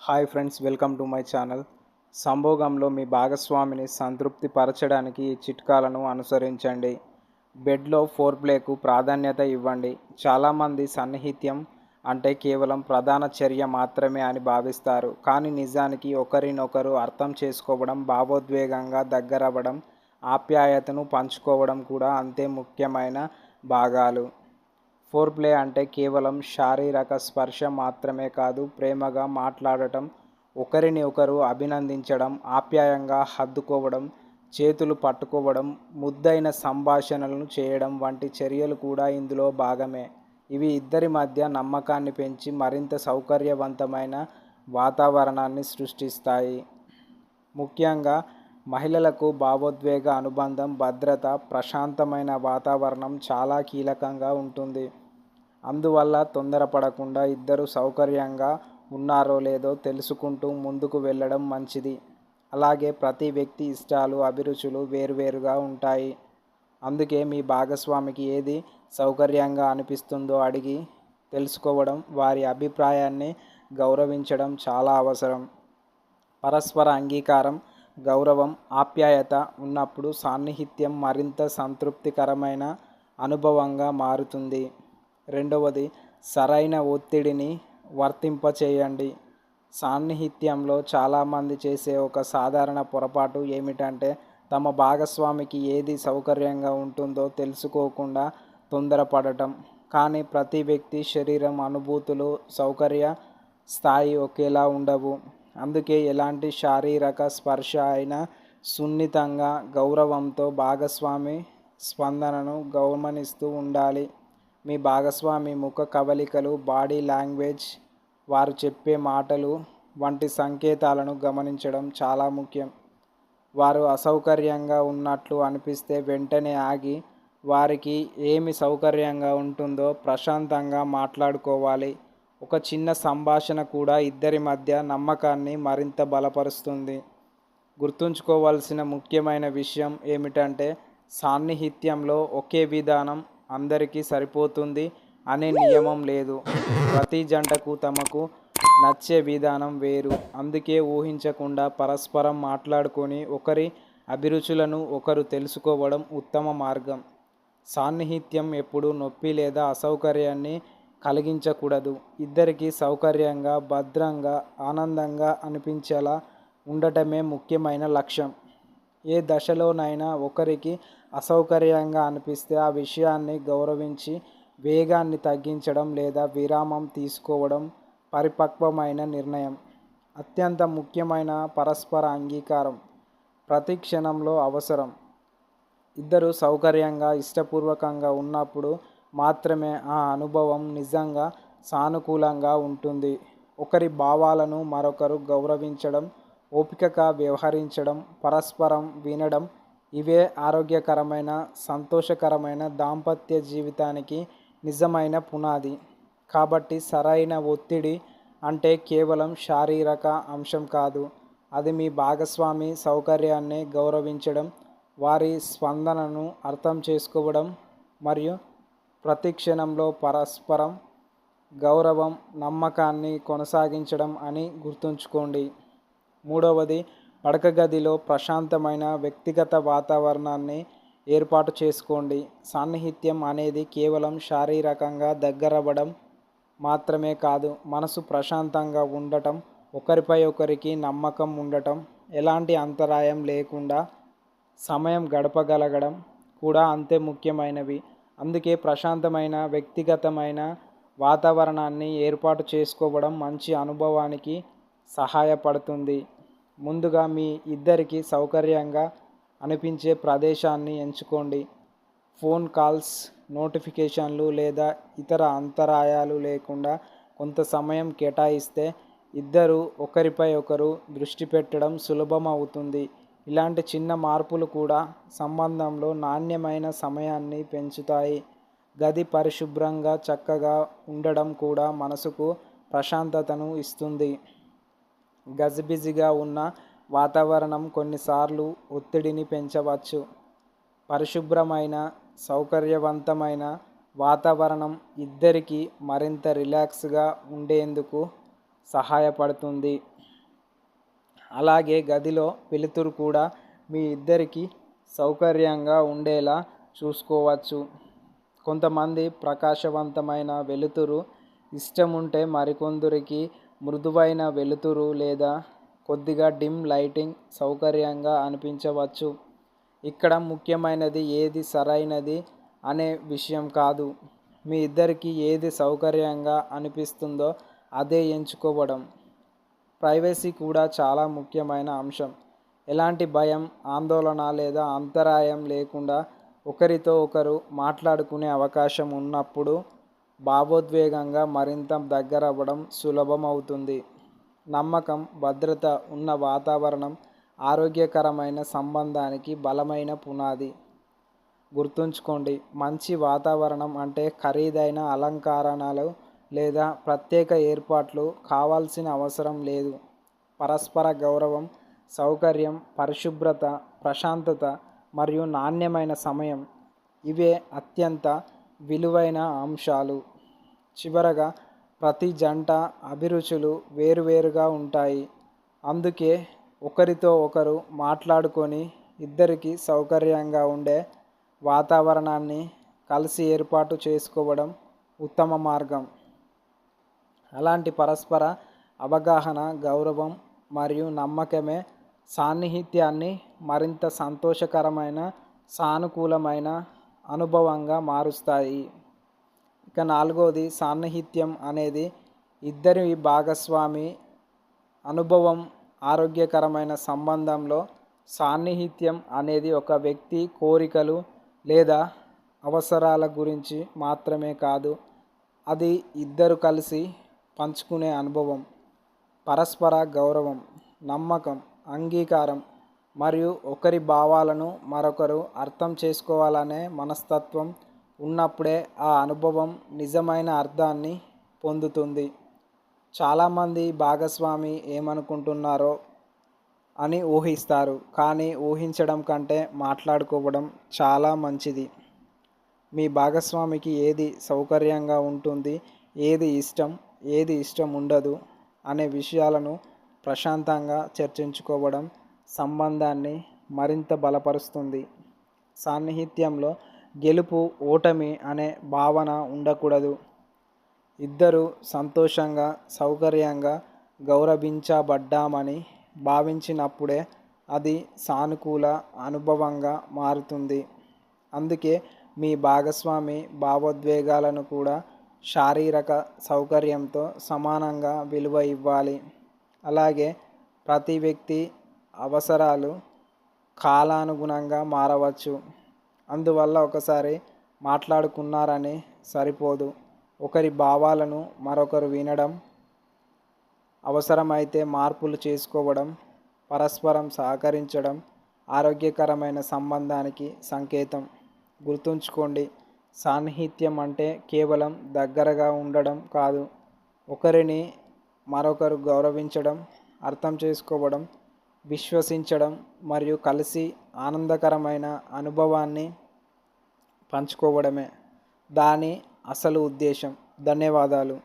Hi friends, welcome to my channel. సంభోగంలో మీ భాగస్వామిని సంతృప్తి పరచడానికి ఈ చిట్కాలను అనుసరించండి. బెడ్లో ఫోర్ప్లేకు ప్రాధాన్యత ఇవ్వండి. చాలామంది సన్నిహిత్యం అంటే కేవలం ప్రధాన చర్య మాత్రమే అని భావిస్తారు. కానీ నిజానికి ఒకరినొకరు అర్థం చేసుకోవడం, భావోద్వేగంగా దగ్గరవ్వడం, ఆప్యాయతను పంచుకోవడం కూడా అంతే ముఖ్యమైన భాగాలు. ఫోర్‌ప్లే అంటే కేవలం శారీరక స్పర్శ మాత్రమే కాదు. ప్రేమగా మాట్లాడటం, ఒకరిని ఒకరు అభినందించడం, ఆప్యాయంగా హత్తుకోవడం, చేతులు పట్టుకోవడం, ముద్దైన సంభాషణలను చేయడం వంటి చర్యలు కూడా ఇందులో భాగమే. ఇవి ఇద్దరి మధ్య నమ్మకాన్ని పెంచి మరింత సౌకర్యవంతమైన వాతావరణాన్ని సృష్టిస్తాయి. ముఖ్యంగా మహిళలకు భావోద్వేగ అనుబంధం, భద్రత, ప్రశాంతమైన వాతావరణం చాలా కీలకంగా ఉంటుంది. అందువల్ల తొందరపడకుండా ఇద్దరు సౌకర్యంగా ఉన్నారో లేదో తెలుసుకుంటూ ముందుకు వెళ్ళడం మంచిది. అలాగే ప్రతి వ్యక్తి ఇష్టాలు, అభిరుచులు వేరువేరుగా ఉంటాయి. అందుకే మీ భాగస్వామికి ఏది సౌకర్యంగా అనిపిస్తుందో అడిగి తెలుసుకోవడం, వారి అభిప్రాయాన్ని గౌరవించడం చాలా అవసరం. పరస్పర అంగీకారం, గౌరవం, ఆప్యాయత ఉన్నప్పుడు సాన్నిహిత్యం మరింత సంతృప్తికరమైన అనుభవంగా మారుతుంది. రెండవది, సరైన ఒత్తిడిని వర్తింపచేయండి. సాన్నిహిత్యంలో చాలామంది చేసే ఒక సాధారణ పొరపాటు ఏమిటంటే తమ భాగస్వామికి ఏది సౌకర్యంగా ఉంటుందో తెలుసుకోకుండా తొందరపడటం. కానీ ప్రతి వ్యక్తి శరీరం, అనుభూతులు, సౌకర్య స్థాయి ఒకేలా ఉండవు. అందుకే ఎలాంటి శారీరక స్పర్శ అయినా సున్నితంగా, గౌరవంతో భాగస్వామి స్పందనను గమనిస్తూ ఉండాలి. మీ భాగస్వామి ముఖ కవళికలు, బాడీ లాంగ్వేజ్, వారు చెప్పే మాటలు వంటి సంకేతాలను గమనించడం చాలా ముఖ్యం. వారు అసౌకర్యంగా ఉన్నట్లు అనిపిస్తే వెంటనే ఆగి వారికి ఏమి సౌకర్యంగా ఉంటుందో ప్రశాంతంగా మాట్లాడుకోవాలి. ఒక చిన్న సంభాషణ కూడా ఇద్దరి మధ్య నమ్మకాన్ని మరింత బలపరుస్తుంది. గుర్తుంచుకోవాల్సిన ముఖ్యమైన విషయం ఏమిటంటే సాన్నిహిత్యంలో ఒకే విధానం అందరికీ సరిపోతుంది అనే నియమం లేదు. ప్రతి జంటకు తమకు నచ్చే విధానం వేరు. అందుకే ఊహించకుండా పరస్పరం మాట్లాడుకొని ఒకరి అభిరుచులను ఒకరు తెలుసుకోవడం ఉత్తమ మార్గం. సాన్నిహిత్యం ఎప్పుడూ నొప్పి లేదా అసౌకర్యాన్ని కలిగించకూడదు. ఇద్దరికీ సౌకర్యంగా, భద్రంగా, ఆనందంగా అనిపించేలా ఉండటమే ముఖ్యమైన లక్ష్యం. ఏ దశలోనైనా ఒకరికి అసౌకర్యంగా అనిపిస్తే ఆ విషయాన్ని గౌరవించి వేగాన్ని తగ్గించడం లేదా విరామం తీసుకోవడం పరిపక్వమైన నిర్ణయం. అత్యంత ముఖ్యమైన పరస్పర అంగీకారం ప్రతి క్షణంలో అవసరం. ఇద్దరు సౌకర్యంగా, ఇష్టపూర్వకంగా ఉన్నప్పుడు మాత్రమే ఆ అనుభవం నిజంగా సానుకూలంగా ఉంటుంది. ఒకరి భావాలను మరొకరు గౌరవించడం, ఓపికగా వ్యవహరించడం, పరస్పరం వినడం ఇవే ఆరోగ్యకరమైన, సంతోషకరమైన దాంపత్య జీవితానికి నిజమైన పునాది. కాబట్టి సరైన ఒత్తిడి అంటే కేవలం శారీరక అంశం కాదు. అది మీ భాగస్వామి సౌకర్యాన్ని గౌరవించడం, వారి స్పందనను అర్థం చేసుకోవడం మరియు ప్రతి క్షణంలో పరస్పరం గౌరవం, నమ్మకాన్ని కొనసాగించడం అని గుర్తుంచుకోండి. మూడవది, పడక గదిలో ప్రశాంతమైన వ్యక్తిగత వాతావరణాన్ని ఏర్పాటు చేసుకోండి. సాన్నిహిత్యం అనేది కేవలం శారీరకంగా దగ్గరవ్వడం మాత్రమే కాదు. మనసు ప్రశాంతంగా ఉండటం, ఒకరిపై ఒకరికి నమ్మకం ఉండటం, ఎలాంటి అంతరాయం లేకుండా సమయం గడపగలగడం కూడా అంతే ముఖ్యమైనవి. అందుకే ప్రశాంతమైన, వ్యక్తిగతమైన వాతావరణాన్ని ఏర్పాటు చేసుకోవడం మంచి అనుభవానికి సహాయపడుతుంది. ముందుగా మీ ఇద్దరికీ సౌకర్యంగా అనిపించే ప్రదేశాన్ని ఎంచుకోండి. ఫోన్ కాల్స్, నోటిఫికేషన్లు లేదా ఇతర అంతరాయాలు లేకుండా కొంత సమయం కేటాయిస్తే ఇద్దరూ ఒకరిపై ఒకరు దృష్టి పెట్టడం సులభం అవుతుంది. ఇలాంటి చిన్న మార్పులు కూడా సంబంధంలో నాణ్యమైన సమయాన్ని పెంచుతాయి. గది పరిశుభ్రంగా, చక్కగా ఉండడం కూడా మనసుకు ప్రశాంతతను ఇస్తుంది. గజిబిజిగా ఉన్న వాతావరణం కొన్నిసార్లు ఒత్తిడిని పెంచవచ్చు. పరిశుభ్రమైన, సౌకర్యవంతమైన వాతావరణం ఇద్దరికీ మరింత రిలాక్స్గా ఉండేందుకు సహాయపడుతుంది. అలాగే గదిలో వెలుతురు కూడా మీ ఇద్దరికి సౌకర్యంగా ఉండేలా చూసుకోవచ్చు. కొంతమంది ప్రకాశవంతమైన వెలుతురు ఇష్టం ఉంటే మరికొందరికి మృదువైన వెలుతురు లేదా కొద్దిగా డిమ్ లైటింగ్ సౌకర్యంగా అనిపించవచ్చు. ఇక్కడ ముఖ్యమైనది ఏది సరైనది అనే విషయం కాదు, మీ ఇద్దరికి ఏది సౌకర్యంగా అనిపిస్తుందో అదే ఎంచుకోవడం. ప్రైవసీ కూడా చాలా ముఖ్యమైన అంశం. ఎలాంటి భయం, ఆందోళన లేదా అంతరాయం లేకుండా ఒకరితో ఒకరు మాట్లాడుకునే అవకాశం ఉన్నప్పుడు భావోద్వేగంగా మరింత దగ్గరవ్వడం సులభం అవుతుంది. నమ్మకం, భద్రత ఉన్న వాతావరణం ఆరోగ్యకరమైన సంబంధానికి బలమైన పునాది. గుర్తుంచుకోండి, మంచి వాతావరణం అంటే ఖరీదైన అలంకరణలు లేదా ప్రత్యేక ఏర్పాట్లు కావాల్సిన అవసరం లేదు. పరస్పర గౌరవం, సౌకర్యం, పరిశుభ్రత, ప్రశాంతత మరియు నాణ్యమైన సమయం ఇవే అత్యంత విలువైన అంశాలు. చివరగా, ప్రతి జంట అభిరుచులు వేరువేరుగా ఉంటాయి. అందుకే ఒకరితో ఒకరు మాట్లాడుకొని ఇద్దరికీ సౌకర్యంగా ఉండే వాతావరణాన్ని కలిసి ఏర్పాటు చేసుకోవడం ఉత్తమ మార్గం. అలాంటి పరస్పర అవగాహన, గౌరవం మరియు నమ్మకమే సాన్నిహిత్యాన్ని మరింత సంతోషకరమైన, సానుకూలమైన అనుభవంగా మారుస్తాయి. ఇక నాలుగవది, సాన్నిహిత్యం అనేది ఇద్దరి భాగస్వామి అనుభవం. ఆరోగ్యకరమైన సంబంధంలో సాన్నిహిత్యం అనేది ఒక వ్యక్తి కోరికలు లేదా అవసరాల గురించి మాత్రమే కాదు, అది ఇద్దరు కలిసి పంచుకునే అనుభవం. పరస్పర గౌరవం, నమ్మకం, అంగీకారం మరియు ఒకరి భావాలను మరొకరు అర్థం చేసుకోవాలనే మనస్తత్వం ఉన్నప్పుడే ఆ అనుభవం నిజమైన అర్థాన్ని పొందుతుంది. చాలామంది భాగస్వామి ఏమనుకుంటున్నారో అని ఊహిస్తారు, కానీ ఊహించడం కంటే మాట్లాడుకోవడం చాలా మంచిది. మీ భాగస్వామికి ఏది సౌకర్యంగా ఉంటుంది, ఏది ఇష్టం ఉండదు అనే విషయాలను ప్రశాంతంగా చర్చించుకోవడం సంబంధాన్ని మరింత బలపరుస్తుంది. సాన్నిహిత్యంలో గెలుపు, ఓటమి అనే భావన ఉండకూడదు. ఇద్దరూ సంతోషంగా, సౌకర్యంగా, గౌరవించబడ్డామని భావించినప్పుడే అది సానుకూల అనుభవంగా మారుతుంది. అందుకే మీ భాగస్వామి భావోద్వేగాలను కూడా శారీరక సౌకర్యంతో సమానంగా విలువ ఇవ్వాలి. అలాగే ప్రతి వ్యక్తి అవసరాలు కాలానుగుణంగా మారవచ్చు. అందువల్ల ఒకసారి మాట్లాడుకున్నారని సరిపోదు. ఒకరి భావాలను మరొకరు వినడం, అవసరమైతే మార్పులు చేసుకోవడం, పరస్పరం సహకరించడం ఆరోగ్యకరమైన సంబంధానికి సంకేతం. గుర్తుంచుకోండి, సాన్నిహిత్యం అంటే కేవలం దగ్గరగా ఉండడం కాదు, ఒకరిని మరొకరు గౌరవించడం, అర్థం చేసుకోవడం, విశ్వసించడం మరియు కలిసి ఆనందకరమైన అనుభవాన్ని పంచుకోవడమే దాని అసలు ఉద్దేశం. ధన్యవాదాలు.